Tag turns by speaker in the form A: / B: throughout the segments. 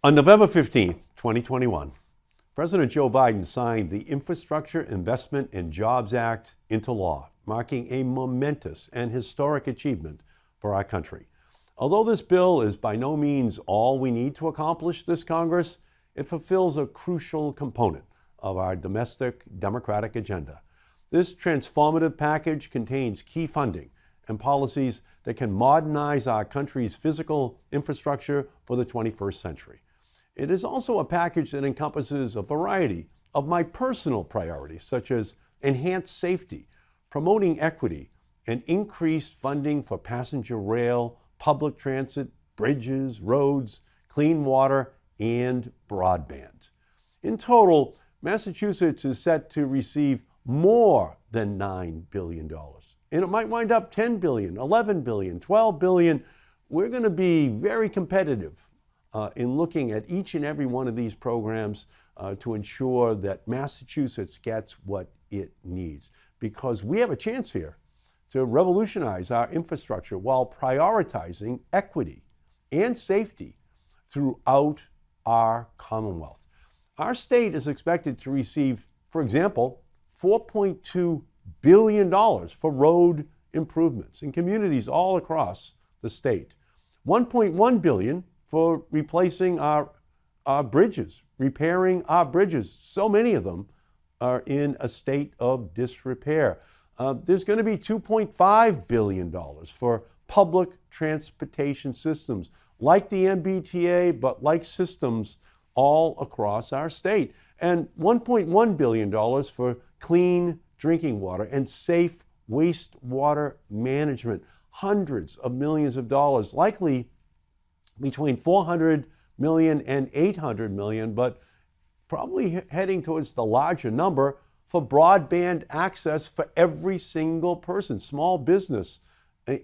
A: On November 15th, 2021, President Joe Biden signed the Infrastructure Investment and Jobs Act into law, marking a momentous and historic achievement for our country. Although this bill is by no means all we need to accomplish this Congress, it fulfills a crucial component of our domestic democratic agenda. This transformative package contains key funding and policies that can modernize our country's physical infrastructure for the 21st century. It is also a package that encompasses a variety of my personal priorities, such as enhanced safety, promoting equity, and increased funding for passenger rail, public transit, bridges, roads, clean water, and broadband. In total, Massachusetts is set to receive more than $9 billion. And it might wind up $10 billion, $11 billion, $12 billion. We're going to be very competitive in looking at each and every one of these programs to ensure that Massachusetts gets what it needs. Because we have a chance here to revolutionize our infrastructure while prioritizing equity and safety throughout our Commonwealth. Our state is expected to receive, for example, $4.2 billion for road improvements in communities all across the state, $1.1 billion for replacing our bridges, repairing our bridges. So many of them are in a state of disrepair. There's going to be $2.5 billion for public transportation systems, like the MBTA, but like systems all across our state. And $1.1 billion for clean drinking water and safe wastewater management. Hundreds of millions of dollars, likely between $400 million and $800 million, but probably heading towards the larger number for broadband access for every single person, small business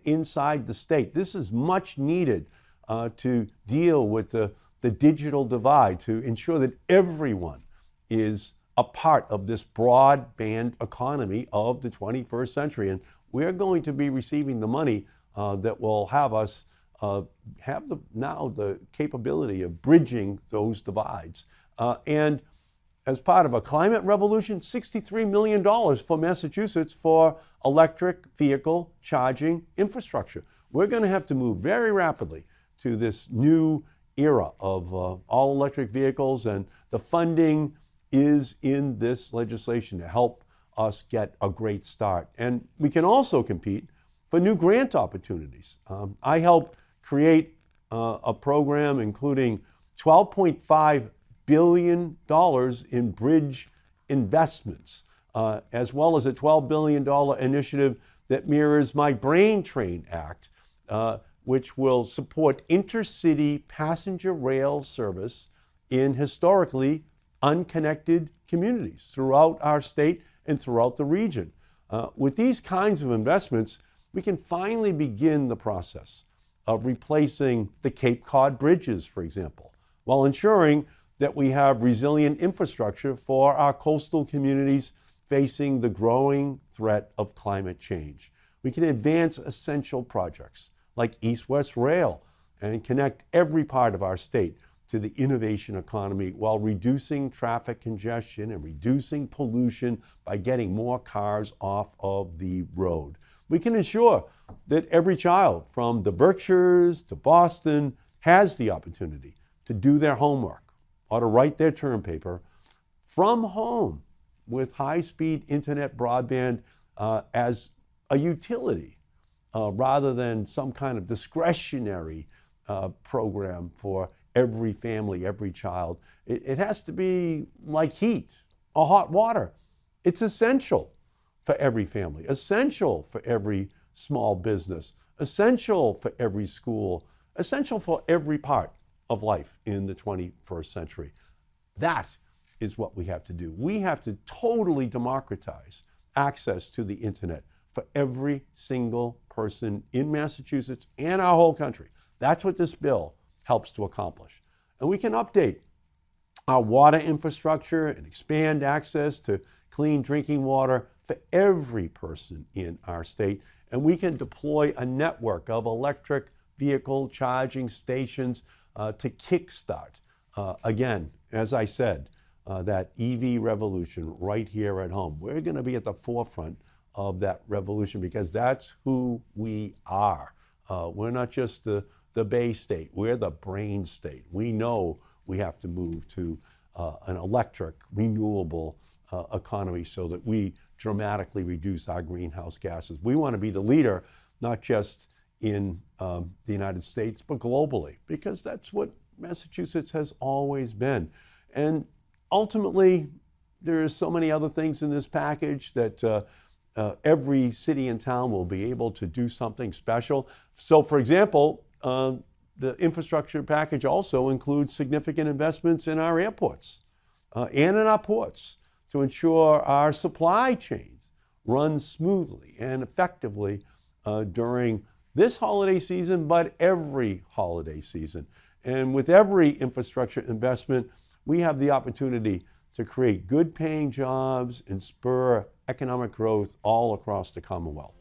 A: inside the state. This is much needed to deal with the digital divide, to ensure that everyone is a part of this broadband economy of the 21st century. And we're going to be receiving the money that will have us have the capability of bridging those divides. And as part of a climate revolution, $63 million for Massachusetts for electric vehicle charging infrastructure. We're going to have to move very rapidly to this new era of all electric vehicles, and the funding is in this legislation to help us get a great start. And we can also compete for new grant opportunities. I helped create a program including $12.5 billion in bridge investments, as well as a $12 billion initiative that mirrors my Brain Train Act, which will support intercity passenger rail service in historically unconnected communities throughout our state and throughout the region. With these kinds of investments, we can finally begin the process of replacing the Cape Cod bridges, for example, while ensuring that we have resilient infrastructure for our coastal communities facing the growing threat of climate change. We can advance essential projects like East-West Rail and connect every part of our state to the innovation economy while reducing traffic congestion and reducing pollution by getting more cars off of the road. We can ensure that every child from the Berkshires to Boston has the opportunity to do their homework or to write their term paper from home with high-speed internet broadband as a utility rather than some kind of discretionary program for every family, every child. It has to be like heat or hot water. It's essential for every family, essential for every small business, essential for every school, essential for every part of life in the 21st century. That is what we have to do. We have to totally democratize access to the internet for every single person in Massachusetts and our whole country. That's what this bill helps to accomplish. And we can update our water infrastructure and expand access to clean drinking water for every person in our state. And we can deploy a network of electric vehicle charging stations to kickstart Again, as I said, that EV revolution right here at home. We're going to be at the forefront of that revolution because that's who we are. We're not just the Bay State, we're the brain state. We know we have to move to an electric, renewable economy so that we dramatically reduce our greenhouse gases. We want to be the leader, not just in the United States, but globally, because that's what Massachusetts has always been. And ultimately, there are so many other things in this package that every city and town will be able to do something special. So, for example, the infrastructure package also includes significant investments in our airports and in our ports to ensure our supply chains run smoothly and effectively during this holiday season, but every holiday season. And with every infrastructure investment, we have the opportunity to create good paying jobs and spur economic growth all across the Commonwealth.